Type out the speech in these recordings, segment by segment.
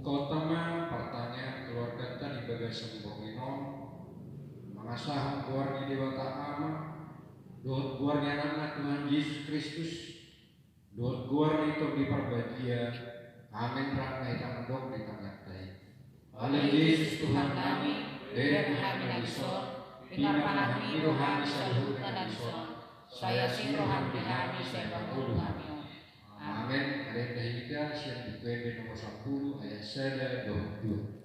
Utama pertanyaan keluarga tadi bagasan Bokinom mengasah keluarga Dewata Ama doa keluarga anak Tuhan Yesus Kristus doa keluarga itu diperbahagia amin rahmat kita mendok di tengah tay oleh Yesus Tuhan kami dari kami nabison pinarpahami rohani saluhut nabison saya si rohani kami saya bangun kami amin. Ada kita siang di PB nomor 10 ayat 1-22.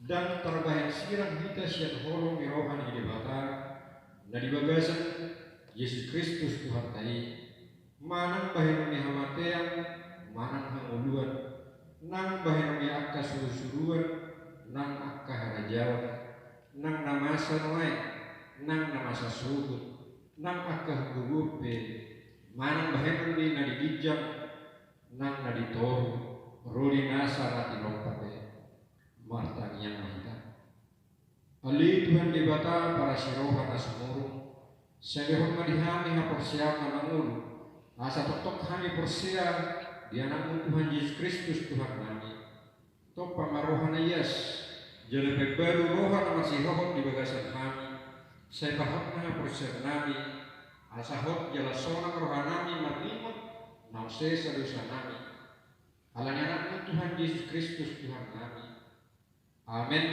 Dan terbaik sirang kita siat holong di rohani debata dan di bagasan Yesus Kristus Tuhan tadi manang bahin ni hamatean manang hanguluan nang bahin ni akka surusuruan nang akka harajawan nang namasa noai nang namasa sugut nang akka hugupe manang bahin ni nadigijam nang naditoru roli nasa rati lompate Marta yang mahita. Ali Tuhan dibata para sirohan asamurung. Selehon madihami haporsiam namangulu. Asa totok hani porsiam di anakmu Tuhan Yesus Kristus Tuhan kami. Tok pamarohan ayas. Jelebek baru rohan masih hohot di bagasan kami. Saya paham na porsiam kami. Asa hot jala sonang rohan kami marlimut. Nause sadusa kami. Alanya anakmu Tuhan Yesus Kristus Tuhan kami. Amin.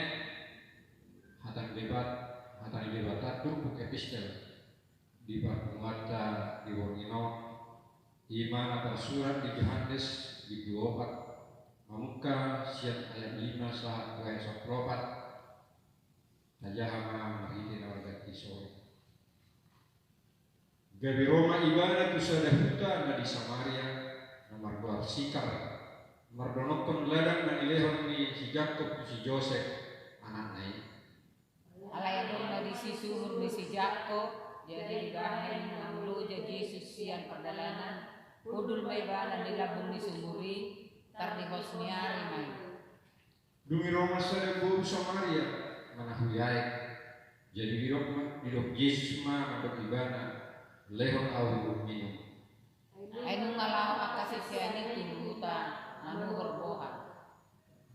Hatan debata tumpuk epistel di Parpungata di Wongino iman atau surat di Yohanes di 24 Mamuka siat ayat 5 saat ayat 4 Aja hama mahiti na warga kisoi Gabi Roma ibadah tu sada huta na di Samaria na mardoar sikar mardonokon ladang na ilehon ni si Jacob si Joseph anak nai. Alayadong na di si sumur ni si Jacob jadi bahan namulu jadi Yesus sian perdalanan kudul may balan nilabong ni sumuri tar di Hosniari may. Dumi Roma sa buru Samaria manahuyay jadi dirok Yesus ma mandok ibana lehon awu minum. Ay nung ngalaw akasisianin tinurutan namu berbohan.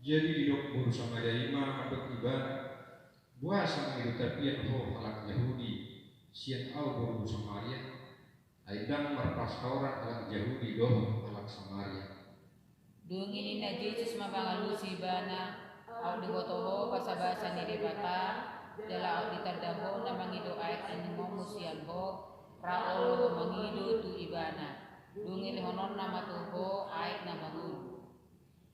Jadi di buru Samaria ima mandok ibana buasa ngidutapian ho halak Yahudi sian au buru Samaria aidang marpas orang halak Yahudi doh halak Samaria. Dung ini na Jesus mabangalu si bana au digotoho basa-basa ni debata jala au ditardaho na mangido ayat animo musian ho praolo mangido tu ibana. Dung ini honon nama tuho ayat na bangun.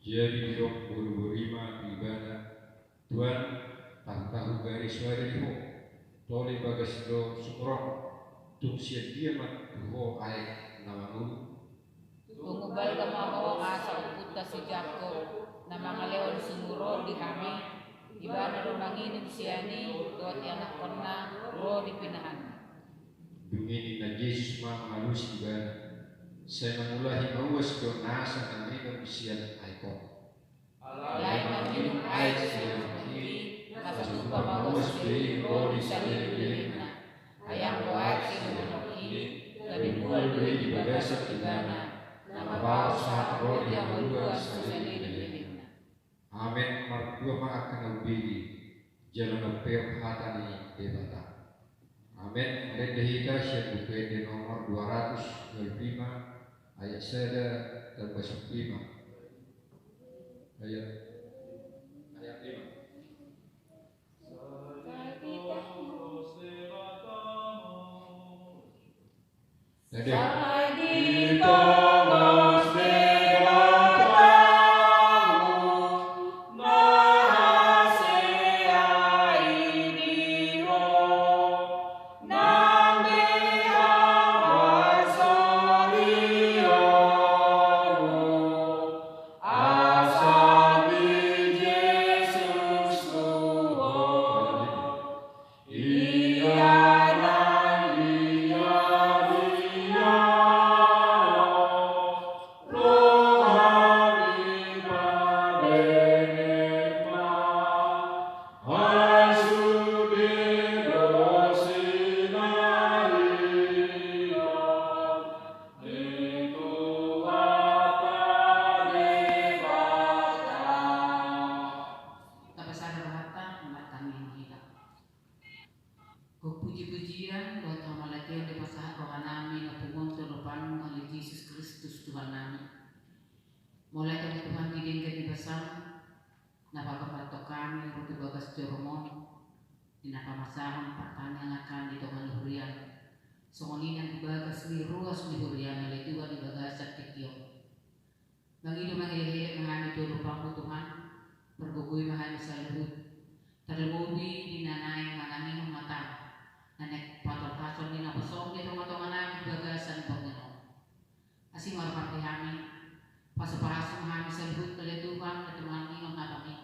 Jadi dok buru-burima ibadah Tuhan tahu garis wari ho toli bagas do sumron tum sia diamat ho ai namangu Tungubal ka mga asa uputa si Jacob na mga leon sumuro di kami iba na rumanginim siyani tuat anak ko na ro di pinahan. Dungini na Jesus mamalus ibadah saya memulai mawas do nasa na minum sian aikon Lain manginum air siya masuk pa mawas di ro di salin na ayang buat sinunuki gabi bual di bagasak ibana nama saat ro di amulua salin na. Amen. Mardua akan ubigi jalan peok hatani debata. Amen. Redehita syed UPD nomor 225 ayat 1 dan 5. Ayat 5. Puji-pujian buat hamalatian di pasahat rohanami na pumunto lupan oleh Yesus Kristus Tuhan nami. Mulai dari Tuhan didingkan di basam napakapato kami ruti bagas joromon dinapamasahon pertanyaan akan di tongan hurian songonin yang dibagas di ruas di hurian oleh Tuhan di bagas at tikyo. Mangido mangihilik mahami tulu pangko Tuhan pergugoy mahami sa luhut terlebih dinanay manangin mata nanek pator-pator ni napasok ni tumatungan namin bagasan Panginoon. Asi marapati kami, pasapasok kami sa lubot kalituhan na tumangin ang natami.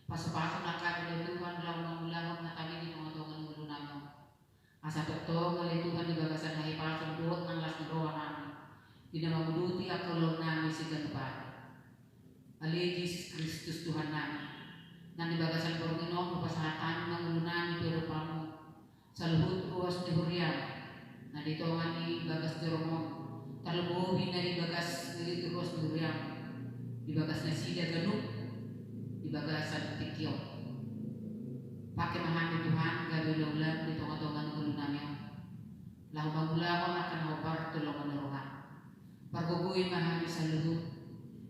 Pasapasok na kami kalituhan lang ng na kami ni tumatungan ng ulo namin. Asa totoo kalituhan ni bagasan na ipasok duot ng las ng roha namin. Di na mamuduti ang kalong namin si Ganupati. Ali Jesus Kristus Tuhan namin. Na ni bagasan Panginoon mapasahatan ng ulo namin pero pamo. Sa luhut ruas ni Hurian na dito nga ni bagas ni Romon talubuhin na ni bagas ni ruas ni Hurian di bagas na sida ganuk di bagas sa tikyo pakai mahami Tuhan gabi-ulang dito nga tongan ng ulo namin lahu magulawang akan hopar tulungan ni Rohan pagguguin mahami sa luhut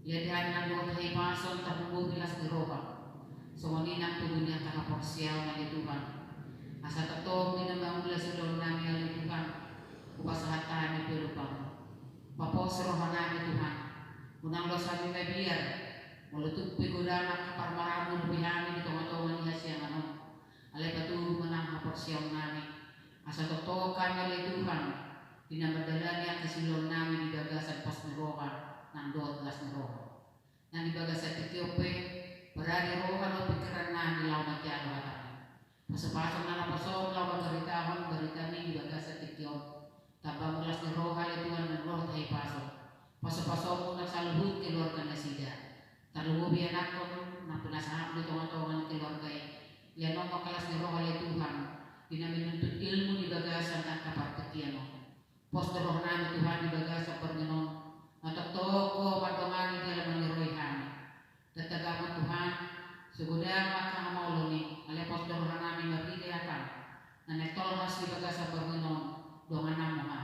yadahan ng luhut ay pason talubuhin bilas ni Rohan so maninang tugon niya kakaporsiyaw na ni Tuhan. Asa totoo minamang mula sa loob namin ang Tuhan upasahatan ni Pilupang papos rohan namin Tuhan unang lo sa aming kaibiyar mulutug pigudanak kaparmaramo lubihamin ito matungan niya siya alay patuloy manang kaporsyaw namin asa totoo kami alay Tuhan dinamadala niya kasilong namin ibagasan pas ni Rohan ng doot las ni Rohan nang ibagasan Ethiopia parari Rohan o pikiran namin law na kaya lahat pasapasok na napasok lawan garitahon garitani ibagas sa tikyon tabang mulas ni Roha ituan ng Roha ay pasok pasapasok mo na sa luhut keluarga na sida talubi anak ko na pinasahap nito ang tawangan keluarga yan ang makalas ni Roha ituhan dinaminuntut ilmu di bagasan at kapartikyan posto Roha namin Tuhan di bagasan Panginoon matotoo matungani di alam ni Rohan tatagaman Tuhan sugudang makamaulo ni alepos dohan namin mabigayatan na netolmas di baga sa Panginoon dohan na mga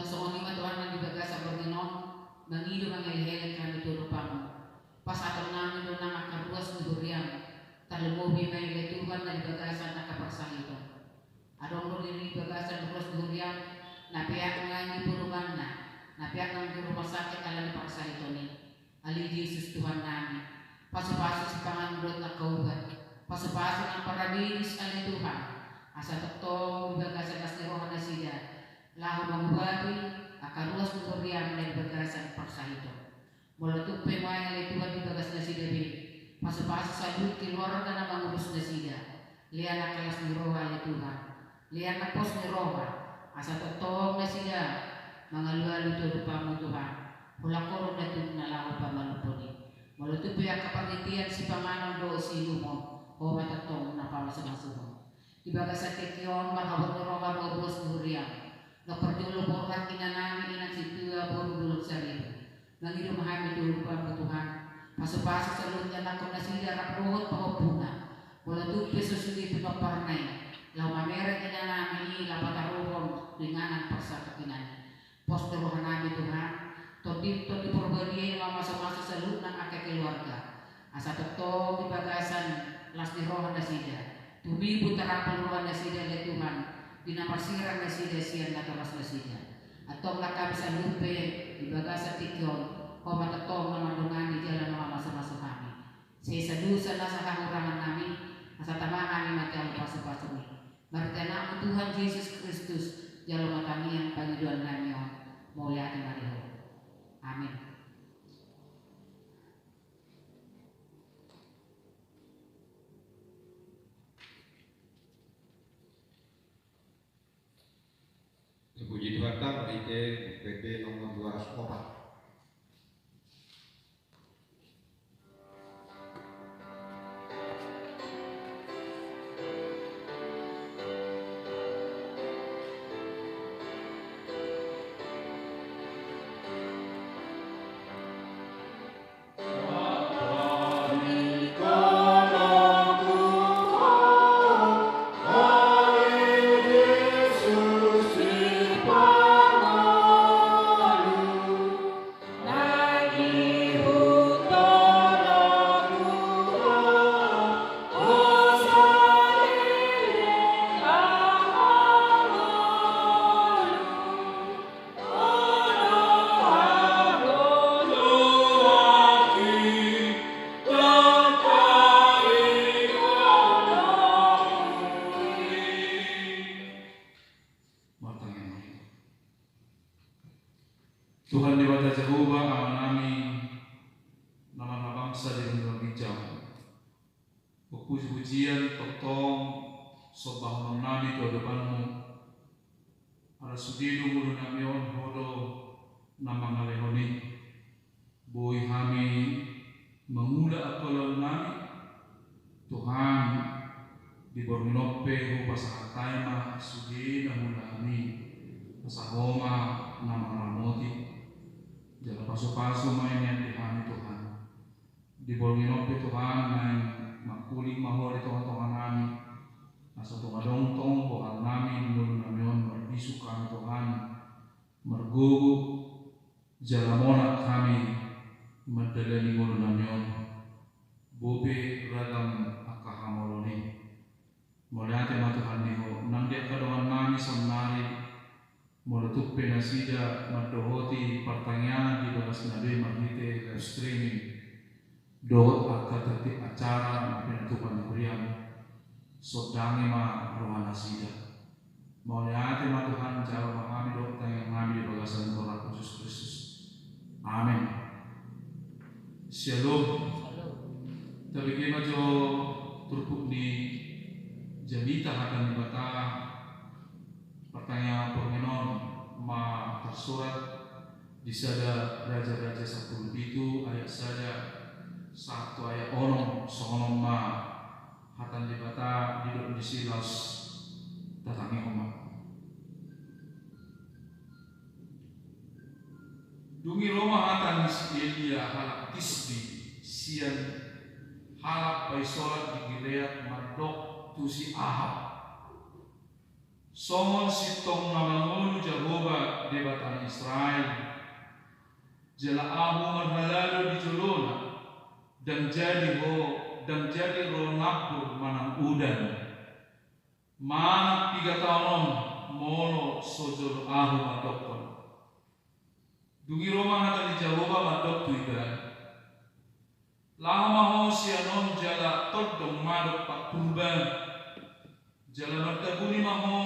so ni matuan na di baga sa Panginoon mangido mangihilig kami tulupang pasaton namin doon ng akaruas ni Hurian talumubi na ilituhan na di baga sa nakaparsahito adong doon di baga sa ruas ni Hurian napiyak nga ni puluman na napiyak ng rumah sakit alam ni parsahito ni Ali Yesus Tuhan kami. Pasu-pasu si pangandot na kaubat. Pasu-pasu ng paradis ali Tuhan. Asa totoo bagasan kas ni rohan na sida. Lahu mangubati akaruas mengoriam dan bergerasan persahito. Molotuk pemaya ali Tuhan di bagas na sida bi. Pasu-pasu sabut keluar na mangurus na sida. Lian na kelas ni roha ali Tuhan. Lian na pos ni roha. Asa totoo na sida. Mangalu-alu turupamu Tuhan. Hulakoro na ito na lahu pamaluponi. Malutup ya kapagitian si panganon do si lumo. O matatong na pamasama-sumo. Ibaga sa kekyon, mahabot na roka no bros huriang. Naperjulo borhat inanami inang situa boru dulog sarili. Nangiru mahami dulu pa Tuhan. Pasu-pasu sa lungan ako na sila raprohot pangopuna. Malutup peso sili pinaparnay. Lau mamera inanami lapataruhon ringanan paksa kakinani. Poster rohan nabi Tuhan. Todi perbadian masa-masa salut ng aking keluarga. Asa totoo di bagasan las ni rohan na sida. Tumibo tarapal rohan na sida le Tuhan. Dinapasiran na sida siyan na kamas na sida. Atong lakab sa lupe di bagasan tikyon o matatong na mandungan di jalan mga masa-masa kami. Sa isa dusa na sa kahurangan namin. Asa tama kami matang paso-paso ni. Marita mo Tuhan Jesus Kristus jalo matami ang Panginoon namin. Muli ating mariho. Amin. Puji Tuhan, mereka PP nomor 204. Tuhan Dewata Jehovah amanami nama bangsa di dunia bijak. Puji-pujian totong sobah menami ke depanmu. Ada sudidu mulu namion hodo nama ngalehoni. Boy kami mengula akolon nami. Tuhan di bornope hu pasahatai ma sudi namula kami. Pasahoma nama ramoti. Jangan pasu-pasu main yang dihani Tuhan. Di bornope Tuhan main makuling mahal di Tuhan kami. Asa Tuhan dongtong Tuhan nami mulu namion bisukan Tuhan. Mergugu jalamona kami madalani mulu namion. Bobe ragam akahamoloni. Moliate ma Tuhan niho nangdia kadoan nami samnari. Molutup penasida madohoti pertanyaan di bagas nabi magnite live streaming. Dohot akatati acara penatupan kuriam. Sodangi ma rohana sida. Moliate ma Tuhan jawab kami doa yang kami di bagasan Tuhan Yesus Kristus. Amin. Shalom. Tapi jo turpuk ni jamita akan dibata pertanyaan permenon ma tersurat di sada raja-raja 10 itu ayat saja 1 ayat onom sonom ma hatan dibata hidup di silas datangi omak. Dungi Roma hatan Elia halak tisbi sian halak bai solat di Gilead mardok tusi Ahab. Somon sitong namangulu Jehovah di batang Israel. Jala ahu marhalalu di Jolona dan jadi ronakku manang udan. Manak 3 tahun molo sojol ahu madokon. Dugi Roma hata di Jehovah madok tuiban. Lama ho sianon jala todong madok pak purba. Jala martabuni maho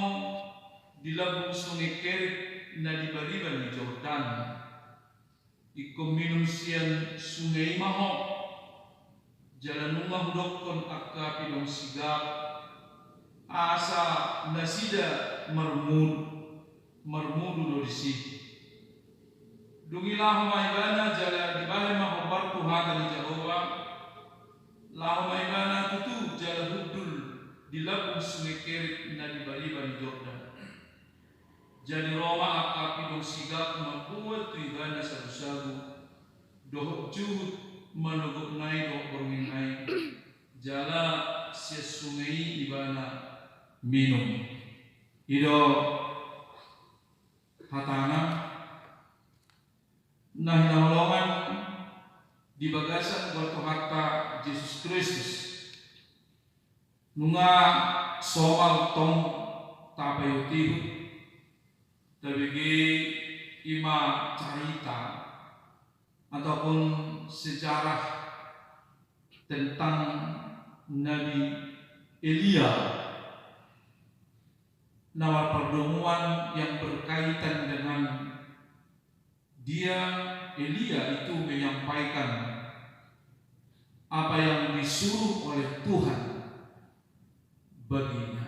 di labung sungai Kerit na di bariban di Jordan. Ikom minum sian sungai maho. Jala nungah dokon akka pilong sigap. Asa nasida marmudu do disi. Dungilah maibana jala di bale maho bartu hata di Jawa. Lahu maibana tutu jala hudul di labung sungai Kerit na di bariban di Jordan. Jadi Roma akka pilong sigap membuat tu ibana sabu-sabu. Dohok juhud manuguk nai dohok bermin nai. Jala sia sungai ibana minum. Ido hatana nah naholongan di bagasan waktu harta Yesus Kristus. Nunga soal tong tapayuti tabigi ima cerita ataupun sejarah tentang Nabi Elia. Nawar pertemuan yang berkaitan dengan dia Elia itu menyampaikan apa yang disuruh oleh Tuhan baginya,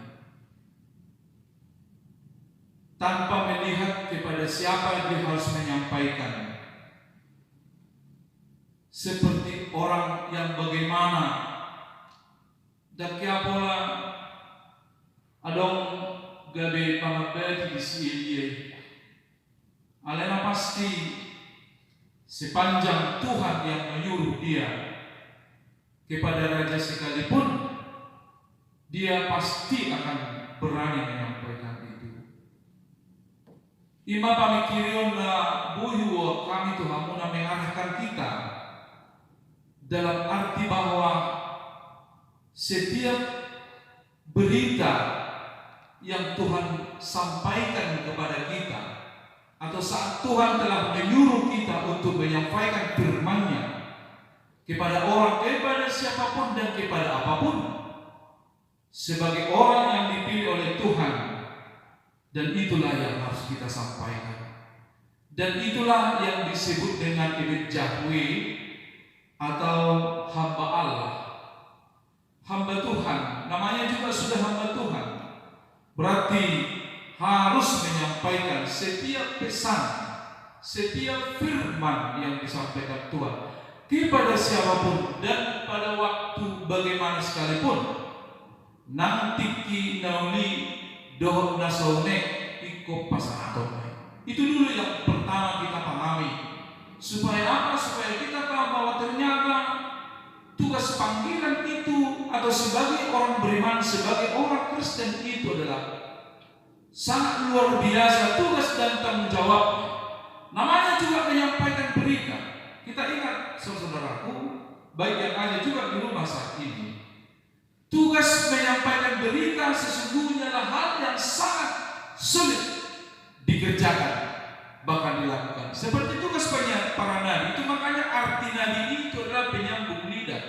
tanpa melihat kepada siapa dia harus menyampaikan. Seperti orang yang bagaimana dan kia pola adong gabe pangabadi si Elia. Alena pasti sepanjang Tuhan yang menyuruh dia kepada raja sekalipun, dia pasti akan berani menyampaikan itu. Ima pamikirion na buhiwo kami Tuhan muna mengarahkan kita dalam arti bahwa setiap berita yang Tuhan sampaikan kepada kita, atau saat Tuhan telah menyuruh kita untuk menyampaikan firman-Nya kepada orang, kepada siapapun dan kepada apapun, sebagai orang yang dipilih oleh Tuhan, dan itulah yang harus kita sampaikan. Dan itulah yang disebut dengan ibad Yahweh atau hamba Allah, hamba Tuhan. Namanya juga sudah hamba Tuhan, berarti harus menyampaikan setiap pesan, setiap firman yang disampaikan Tuhan kepada siapapun dan pada waktu bagaimana sekalipun. Nanti ki nauli doh nasaune iko pasaraton. Itu dulu yang pertama kita pahami. Supaya apa? Supaya kita tahu bahwa ternyata tugas panggilan itu atau sebagai orang beriman, sebagai orang Kristen itu adalah sangat luar biasa tugas dan tanggung jawab. Namanya juga menyampaikan berita. Kita ingat saudaraku, baik yang ada juga di rumah saat ini, tugas menyampaikan berita sesungguhnya adalah hal yang sangat sulit dikerjakan, bahkan dilakukan. Seperti tugas para nabi itu, makanya arti nabi itu adalah penyambung lidah,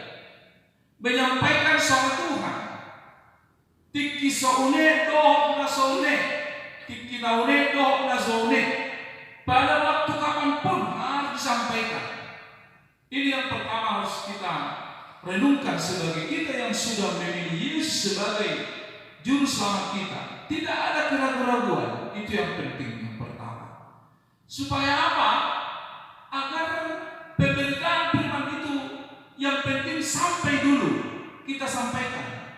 menyampaikan soal Tuhan. Tiki saune doh na saune, tiki naune doh na saune. Pada waktu kapanpun harus disampaikan. Ini yang pertama harus kita renungkan sebagai kita yang sudah memilih Yesus sebagai juru selamat kita. Tidak ada keraguan-keraguan. Itu yang penting yang pertama. Supaya apa? Agar pemberitaan firman itu yang penting sampai dulu kita sampaikan.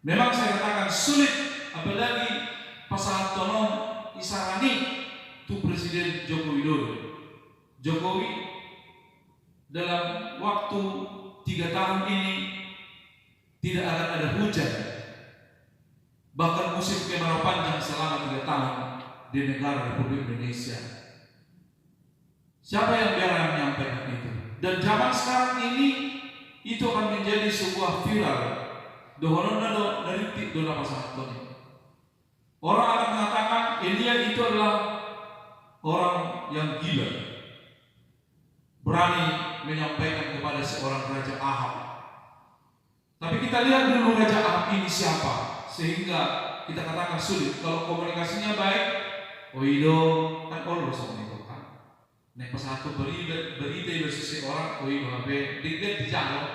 Memang saya katakan sulit, apalagi pasal tolong isarani itu Presiden Joko Widodo. Jokowi dalam waktu 3 tahun ini tidak akan ada hujan, bahkan musim kemarau panjang selama 3 tahun di negara Republik Indonesia. Siapa yang biarkan menyampaikan itu? Dan zaman sekarang ini itu akan menjadi sebuah viral. Dohonono dari dola pasal ini. Orang akan mengatakan Elia itu adalah orang yang gila. berani menyampaikan kepada seorang Raja Ahab. Tapi kita lihat dulu Raja Ahab ini siapa, sehingga kita katakan sulit. Kalau komunikasinya baik, oido kan orang sama itu kan. Nek pas satu berita dari seseorang, oido HP dikit dijawab.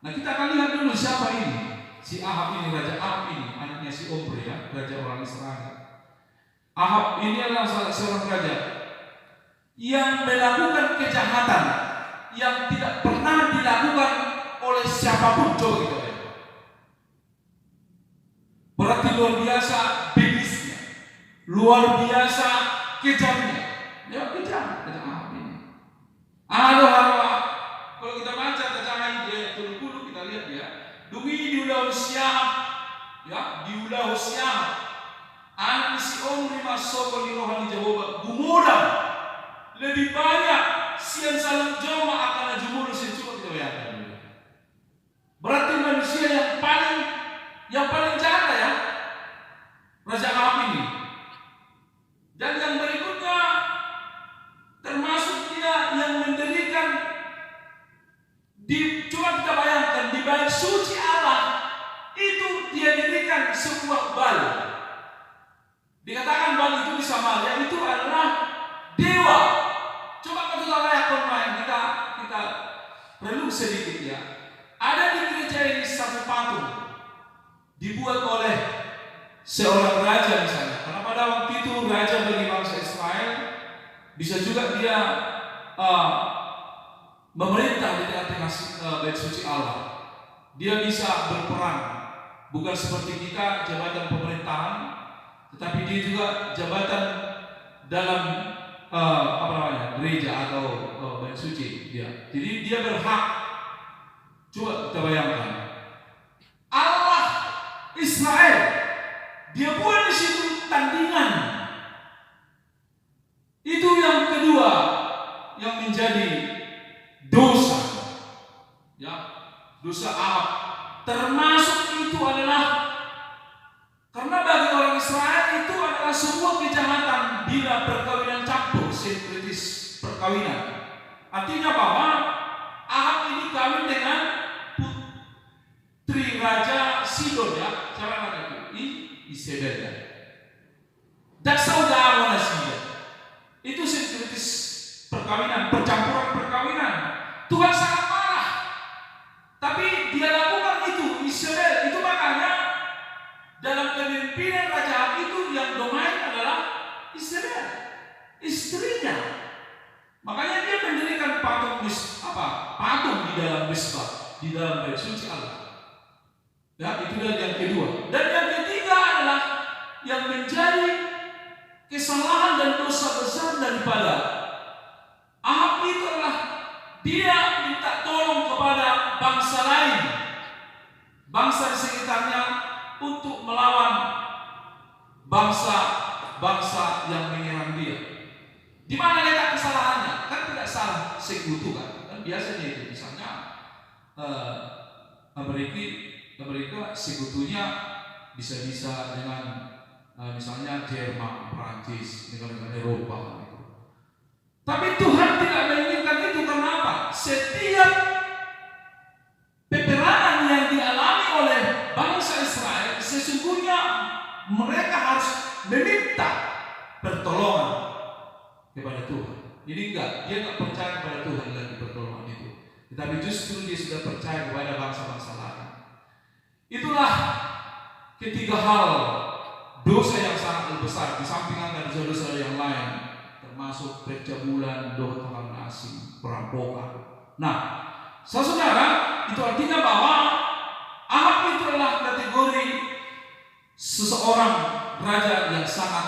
Nah kita akan lihat dulu siapa ini, si Ahab ini, Raja Ahab ini, anaknya si Omri ya, raja orang Israel. Ahab ini adalah seorang raja yang melakukan kejahatan yang tidak pernah dilakukan oleh siapapun. Coba kita lihat. Berarti luar biasa begisnya, luar biasa kejamnya. Ya kejam Ahab ini. Kalau kita baca tentang dia dulu kita lihat ya. Dumi diulah siap, ya diulah siap. Anak si Omri masuk ke rohani Jehovah gumudam lebih banyak sian salam joma akan jumur si coba kita bayangkan. Berarti manusia yang paling jahat ya Raja Ahab ini. Dan yang berikutnya termasuk dia yang mendirikan coba kita bayangkan di bait suci Allah itu dia dirikan sebuah bal. Dikatakan bal itu di Samaria itu adalah dewa. Coba kita rayakan main kita perlu sedikit ya. Ada di gereja ini satu patung dibuat oleh seorang raja misalnya. Karena pada waktu itu raja bagi bangsa Israel bisa juga dia memerintah di tengah-tengah bait suci Allah. Dia bisa berperan, bukan seperti kita jabatan pemerintahan, tetapi dia juga jabatan dalam gereja atau bait suci dia. Jadi dia berhak. Coba kita bayangkan, Allah Israel dia buat di situ tandingan. Itu yang kedua yang menjadi dosa, ya dosa Ahab. Termasuk itu adalah karena bagi orang Israel itu adalah sebuah kejahatan bila perkawinan campur, sinkretis perkawinan. Artinya bahwa Ahab ini kawin dengan putri Raja Sidon ya, siapa namanya itu? Isabel ya. Dan saudara Sidon. Itu sinkretis perkawinan, percampuran perkawinan. Tuhan sangat marah. Tapi dia lakukan itu, Isabel. Itu makanya dalam kepemimpinan Raja itu yang domain adalah Isabel, istrinya. Makanya dia mendirikan patung di dalam mesbah, di dalam bait suci Allah. Ya, itu yang kedua. Dan yang ketiga adalah yang menjadi kesalahan dan dosa besar daripada Ahab itu adalah dia minta tolong kepada bangsa lain, bangsa di sekitarnya untuk melawan bangsa yang menyerang dia. Di mana letak kesalahannya? Kan tidak salah sekutu kan biasanya itu misalnya Amerika sekutunya bisa dengan misalnya Jerman, Prancis, negara-negara Eropa gitu. Tapi Tuhan tidak menginginkan itu. Karena apa? Setiap peperangan yang dialami oleh bangsa Israel sesungguhnya mereka harus meminta pertolongan kepada Tuhan. Jadi dia nggak percaya kepada Tuhan lagi pertolongan itu, tetapi justru dia sudah percaya kepada bangsa-bangsa lain. Itulah ketiga hal dosa yang sangat besar di samping angka dosa-dosa yang lain, termasuk pencabulan, doa asing, perampokan. Nah, saudara, itu artinya bahwa Ahab itu adalah kategori seseorang raja yang sangat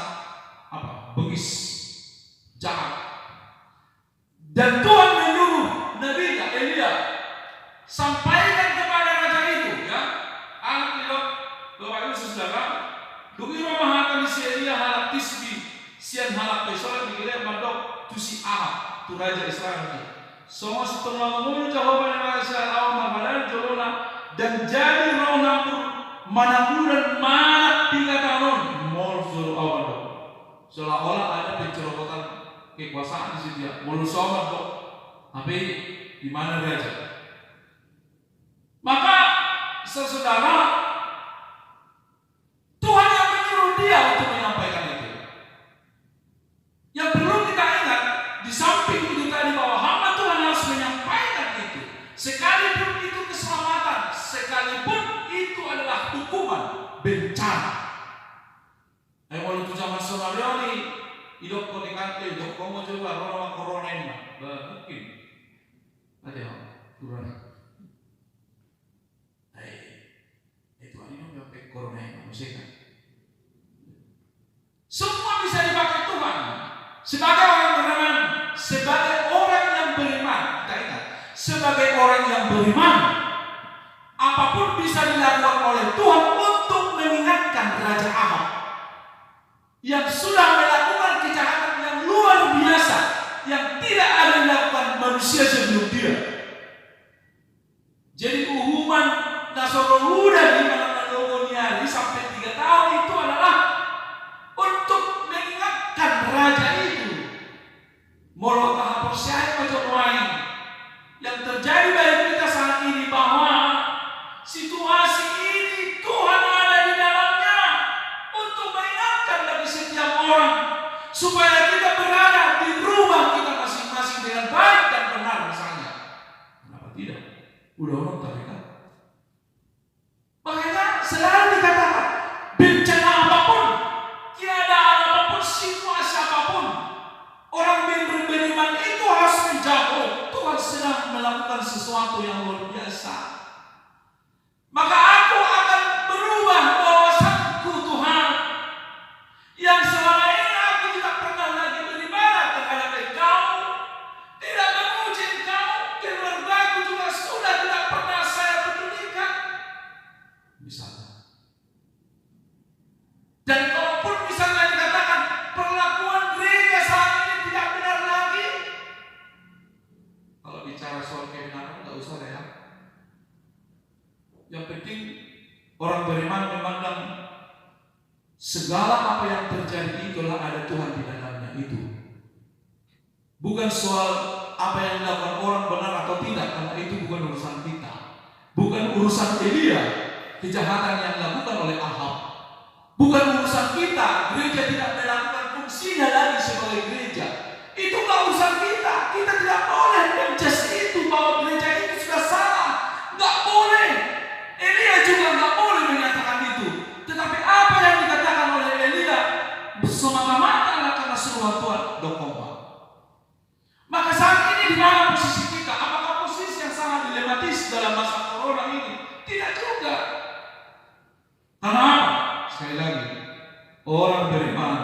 bengis, jahat. Dan Tuhan menyuruh Nabi Elia sampaikan kepada raja itu, ya, Bapak Ibu Saudara, dugi rumah akan si Elia halak tisbi, sian halak pesolat dikira mandok tu si Ahab, tu raja Israel ini. Semua setelah mengumum jawaban yang saya awam malam jolona dan jadi roh nampur manakuran mana tiga tahun mau suruh awam seolah-olah ada pencerobotan kekuasaan di sini ya. Mulu sobat kok Tapi di mana raja? Maka saudara, Tuhan yang menyuruh dia untuk menyampaikan itu. Yang perlu kita ingat, di samping itu tadi bahwa hamba Tuhan harus menyampaikan itu, sekalipun itu keselamatan, sekalipun itu adalah hukuman, bencana. Walau tu zaman Somalia ni, hidup kau di kantor, hidup kau mau coba orang corona ini, mungkin ada yang kurang. Itu ini yang pakai corona ini, maksudnya. Semua bisa dipakai Tuhan sebagai orang beriman, sebagai orang yang beriman. Kita ingat, sebagai orang yang beriman, apapun bisa dilakukan oleh Tuhan untuk mengingatkan Raja Ahab yang sudah melakukan kejahatan yang luar biasa, yang tidak ada dilakukan manusia sebelum dia. Jadi hukuman Nasrullah di mana Logoniari sampai 3 tahun itu adalah untuk mengingatkan raja itu. Molo tahap percaya macam lain yang terjadi bagi kita saat ini, bahwa situasi ini Tuhan ada di dalamnya untuk mengingatkan bagi setiap orang supaya kita berada di rumah kita masing-masing dengan baik dan benar misalnya. Kenapa tidak? Udah orang terdekat. Makanya selalu dikatakan bencana apapun, keadaan apapun, situasi apapun, orang beriman itu harus menjauh. Tuhan sedang melakukan sesuatu yang luar biasa. Maka aku akan berubah wawasanku Tuhan, yang selama ini aku tidak pernah lagi beribadah terhadap Engkau, tidak memuji Engkau, keluargaku juga sudah tidak pernah saya pedulikan. Misalnya. Dan kalaupun misalnya dikatakan perlakuan gereja saat ini tidak benar lagi, kalau bicara soal kebenaran nggak usah ya. Yang penting orang beriman memandang segala apa yang terjadi itulah ada Tuhan di dalamnya itu. Bukan soal apa yang dilakukan orang benar atau tidak, karena itu bukan urusan kita. Bukan urusan Elia, kejahatan yang dilakukan oleh Ahab. Bukan urusan kita, gereja tidak melakukan fungsinya lagi sebagai gereja. Itu nggak urusan kita. Kita tidak boleh menjudge itu bahwa gereja itu sudah salah. Nggak boleh. Elia juga nggak boleh menyatakan itu. Tetapi apa yang dikatakan oleh Elia semata-mata adalah karena suruhan Tuhan Dokoma. Maka saat ini di mana posisi kita? Apakah posisi yang sangat dilematis dalam masa corona ini? Tidak juga. Karena apa? Sekali lagi, orang beriman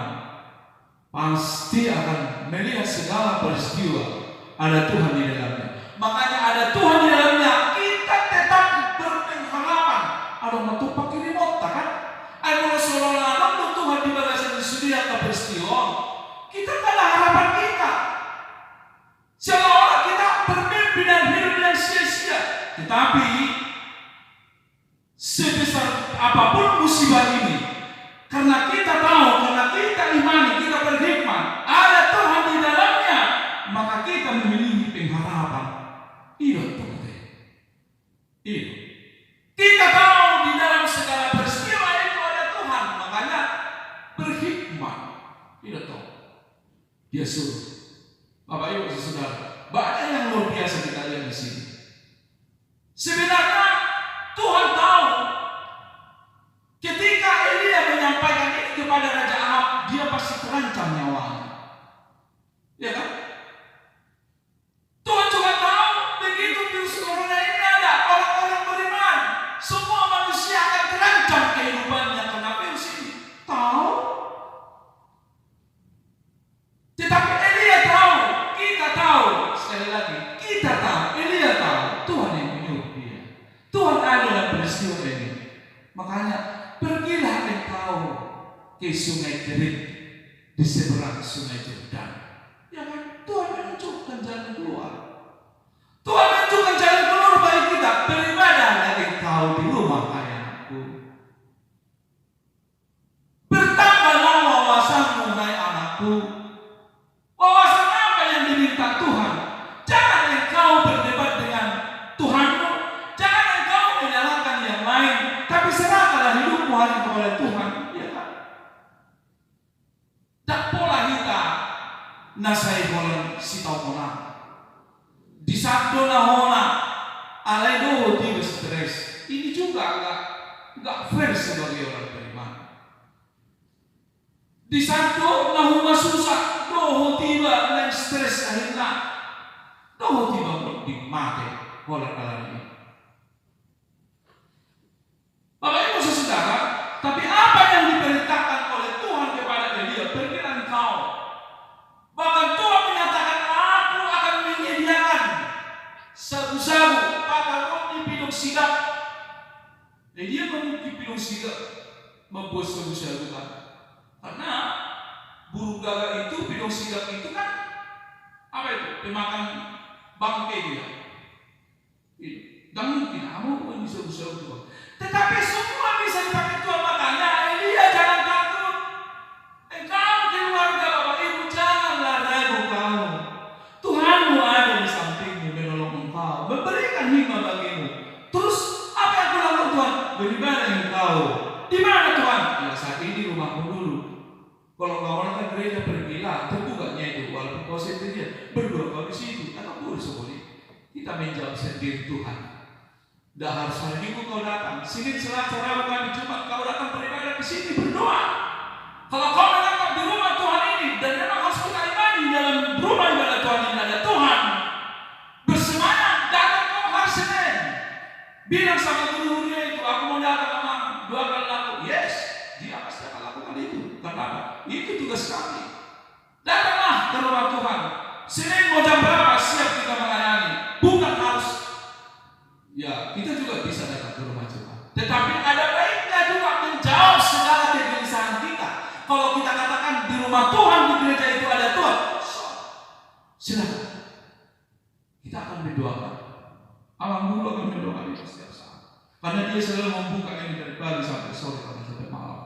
pasti akan melihat segala peristiwa ada Tuhan di dalamnya. Makanya ada Tuhan di dalamnya, kita tetap berpengharapan. Ada waktu pakai remote kan? Ada seolah-olah Tuhan di bagasan sudia ke peristiwa. Kita kan harapan kita. Seolah-olah kita bermimpi dan hidup yang sia-sia. Tetapi sebesar apapun musibah ini, karena kita tahu, karena kita imani, kita berhikmat, ada Tuhan di dalamnya, maka kita memiliki pengharapan. Iya Tuhan. Iya. Kita tahu di dalam segala peristiwa itu ada Tuhan, makanya berhikmat. Iya tahu. Dia suruh. Bapak Ibu saudara, banyak yang luar biasa kita lihat di sini. Sebenarnya Tuhan tahu ketika Elia menyampaikan ini kepada Raja Ahab, dia pasti terancam nyawanya. Ya kan? Tuhan juga tahu begitu virus corona ini ada, orang-orang beriman, semua manusia akan terancam kehidupannya karena virus ini. Tahu? Tetapi Elia tahu, kita tahu, sekali lagi, kita tahu, Elia tahu, Tuhan yang menyuruh dia. Tuhan ada dalam peristiwa ini. Makanya pergilah engkau ke sungai Kerit di seberang sungai Yordan. Ya kan? Tuhan menunjukkan jalan keluar. Tuhan menunjukkan jalan keluar bagi kita. Beribadahlah engkau di rumah ayahku. Bertambahlah wawasanmu hai anakku. Wawasan apa yang diminta Tuhan? Jangan nasai holan sitau kona. Di sabdo na hona alai doho tiba stres. Ini juga enggak fair sebagai orang beriman. Di sabdo na huma susah doho tiba dan stres akhirnya doho tiba mati holan alai. Bapak Ibu Saudara, tapi apa yang diperintahkan oleh Tuhan kepada Elia? Pergilah engkau. Bahkan Tuhan menyatakan, aku akan menyediakan sabu-sabu pada roti pidung sigap. Elia memiliki pidung sigap membuat sabu-sabu kan? Karena burung gagak itu, pidung sigap itu kan apa itu? Pemakan bangkai dia. Dan mungkin kamu pun bisa sabu-sabu Tuhan. Tetapi semua bisa dipakai Tuhan. Makanya Elia jangan takut. Engkau keluarga Bapak Ibu janganlah ragu kamu. Tuhanmu ada di sampingmu menolong engkau, memberikan hikmah bagimu. Terus apa yang aku lakukan Tuhan? Beribadah engkau. Di mana Tuhan? Ya saat ini rumahmu dulu. Kalau kau orang gereja pergilah, terbukanya itu walaupun kau sendirian berdua kau di situ. Atau boleh. Kita menjawab sendiri Tuhan. Dah harus hari Minggu kau datang, Senin, Selasa, Rabu, Kamis, Jumat kau datang beribadah di sini berdoa. Kalau kau menganggap di rumah Tuhan ini dan memang harus kita imani dalam rumah ibadah Tuhan ini ada Tuhan, bersemangat datang kau hari Senin. Bilang sama guru-gurunya itu, aku mau datang sama 2 kali laku. Yes, dia pasti akan lakukan itu. Kenapa? Itu tugas kami. Datanglah ke rumah Tuhan. Senin mau jam berapa siap kita melayani. Bukan harus. Ya, kita juga bisa datang ke rumah Tuhan. Tetapi ada baiknya juga menjawab segala kegelisahan kita. Kalau kita katakan di rumah Tuhan, di gereja itu ada Tuhan, silakan. Kita akan berdoakan. Alam dulu akan berdoakan itu setiap saat. Karena dia selalu membuka ini dari pagi sampai sore, sampai malam.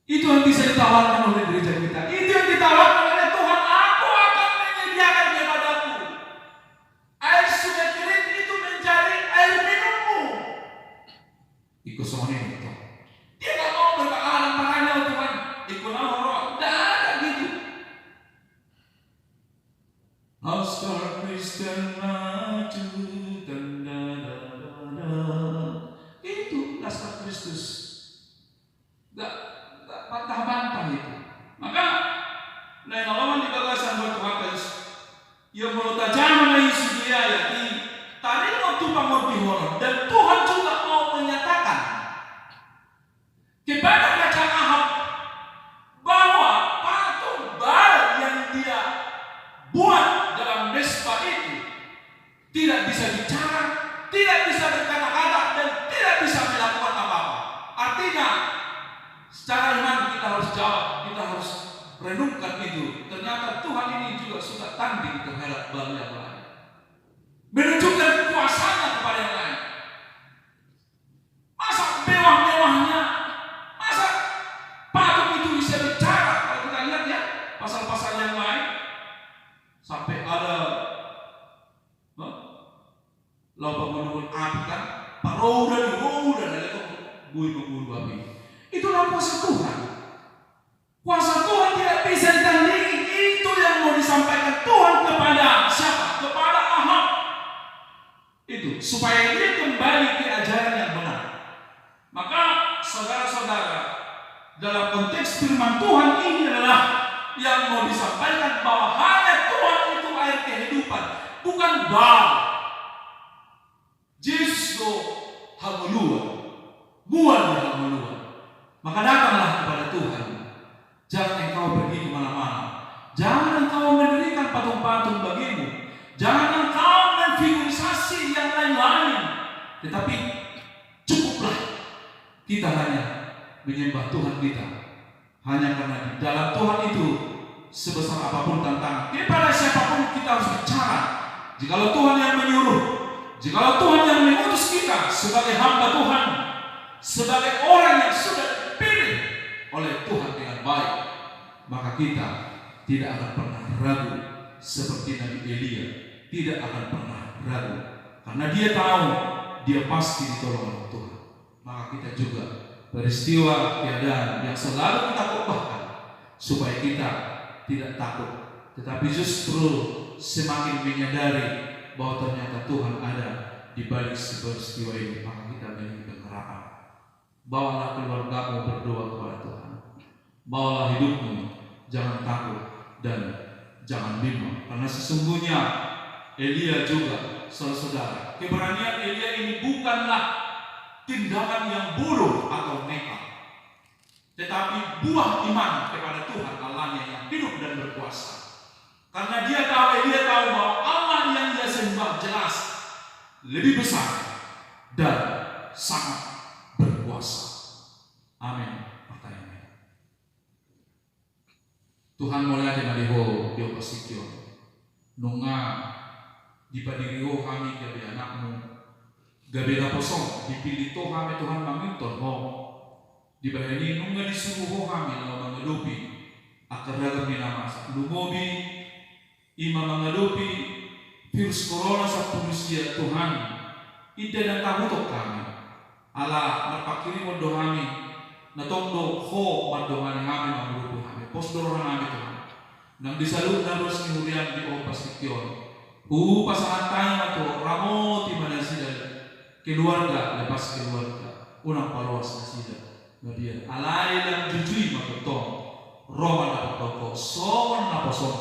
Itu yang bisa ditawarkan oleh gereja kita. Itu yang ditawarkan oleh Tuhan. Aku akan menyediakan kepadaku air sungai kering itu menjadi air minummu. Ikut soalnya itu. Dia nggak mau berbakalan makanya Tuhan. Ikut orang tidak ada gitu. Laskar Kristen maju itu laskar Kristus. Nggak bantah-bantah itu. Maka lawan di bagasan buat Tuhan yang mulut tajam na isi dia yakni tadi waktu pangorbihoron dan Tuhan juga mau menyatakan kepada Raja Ahab bahwa patung Baal yang dia buat dalam mesbah itu tidak bisa bicara, tidak bisa berkata-kata dan tidak bisa melakukan apa-apa. Artinya secara iman kita harus jawab, kita harus renungkan itu. Ternyata Tuhan ini juga suka tanding terhadap Baal yang lain, menunjukkan kuasanya kepada yang lain. Masa mewah-mewahnya, masa patung itu bisa bicara? Kalau kita lihat ya pasal-pasal yang lain, sampai ada lomba menurun api kan, paroda itu buih api. Itulah kuasa Tuhan. Kuasa Tuhan tidak bisa ditandingi. Itu yang mau disampaikan Tuhan kepada siapa? Kepada Ahab. Itu supaya dia kembali ke ajaran yang benar. Maka saudara-saudara, dalam konteks firman Tuhan ini adalah yang mau disampaikan bahwa hanya Tuhan itu air kehidupan, bukan Baal. Yesus hamulua, buat hamulua. Maka datanglah kepada Tuhan. Jangan engkau pergi kemana-mana. Jangan engkau mendirikan patung-patung bagimu. Jangan engkau menfigurisasi yang lain-lain. Tetapi cukuplah kita hanya menyembah Tuhan kita. Hanya karena di dalam Tuhan itu sebesar apapun tantangan, kepada siapapun kita harus bicara. Jikalau Tuhan yang menyuruh, jikalau Tuhan yang mengutus kita sebagai hamba Tuhan, sebagai orang yang sudah dipilih oleh Tuhan dengan baik, maka kita tidak akan pernah ragu seperti Nabi Elia tidak akan pernah ragu, karena dia tahu dia pasti ditolong oleh Tuhan. Maka kita juga peristiwa keadaan yang selalu kita khotbahkan supaya kita tidak takut, tetapi justru semakin menyadari bahwa ternyata Tuhan ada di balik peristiwa ini. Maka kita memiliki pengharapan. Bawalah keluargamu berdoa kepada Tuhan. Bawalah hidupmu, jangan takut dan jangan bimbang, karena sesungguhnya Elia juga, saudara-saudara, keberanian Elia ini bukanlah tindakan yang bodoh atau nekat, tetapi buah iman kepada Tuhan Allahnya yang hidup dan berkuasa. Karena Elia tahu bahwa Allah yang dia sembah jelas lebih besar dan sangat berkuasa. Amin. Pertanyaan. Tuhan mulai dengan liho di opasikion. Nunga di padiriho kami gabi anakmu. Gabi na posong dipilih Tuhan Tuhan manginton ho. Di bahini nunga disuruh kami lawan mengelupi akar dagang minamasa. Lumobi ima mengelupi virus corona sa punusia Tuhan. Ida dan tahutok kami. Ala marpakiri mo dohami natongdo ho mandohani kami mengelupi kami. Posdorohan kami Tuhan. Nang disalud na ros ni Hurian di opasikion. Pasangan tayo to ramo ti manasida keluarga lepas keluarga unang paluas na sila nabiyan alay lang jujui matutong roman na patoko son na pason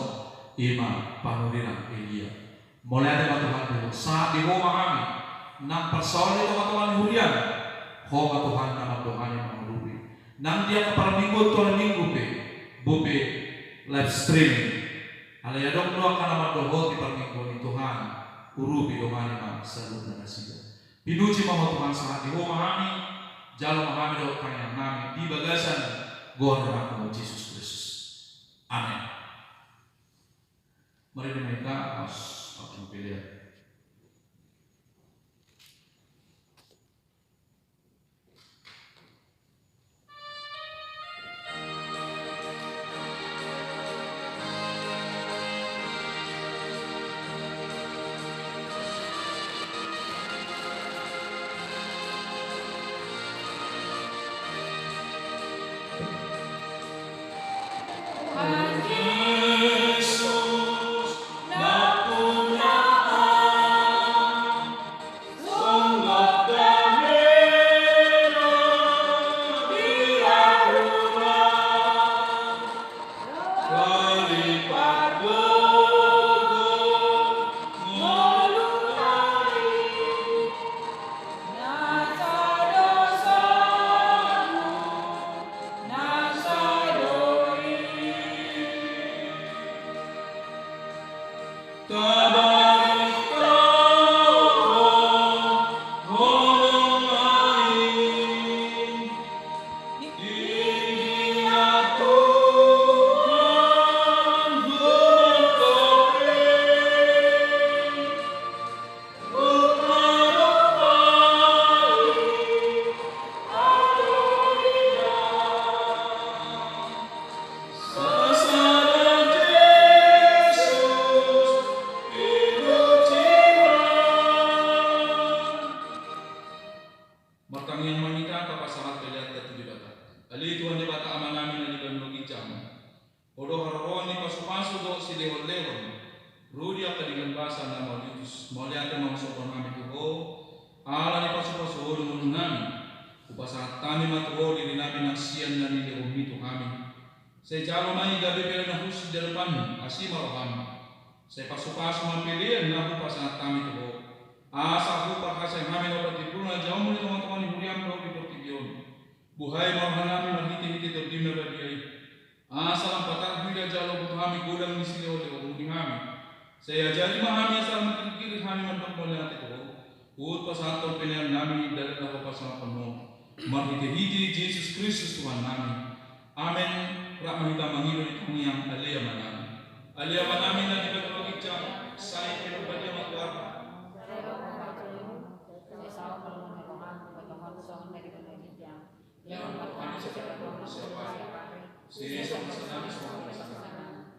ima panurinan Elia mulai ada matuhan dulu saat di rumah kami nang persoli teman-teman Hurian homa Tuhan nama Tuhan yang mengelupi nang dia keparminggu Tuhan minggu bupe live streaming alaya dong doa kana madoho di parminggu ni Tuhan urubi domani ma salud na nasida pinuji mo Tuhan saat di rumah kami jalo kami do kanya kami di bagasan gor na ko Yesus Kristus. Amin. Mari kita akan pilih. Yesus Kristus Tuhan kami. Amin. Rahmahita mangilo ni yang alia manami. Alia manami na di pagkakita sa ikinabadya magwapa.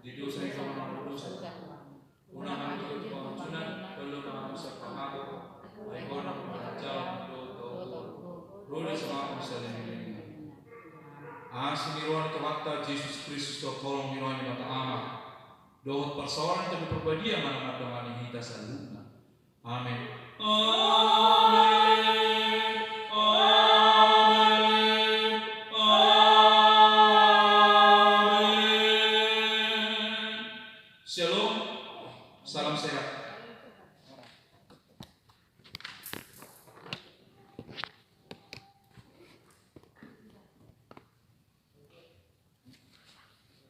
Di dosa ikaw ang dosa. Unang ang ito pangsunod, belum ang sa pangako, ay konang pangkajaw, Ruli sa mga kusalin. Asimiruan ke waktu Yesus Kristus to tolong miruan mata ama. Dohot persoalan ke perbadia mana dengan kita saluna. Amin. Amin. Amin. Amin. Shalom. Salam sehat.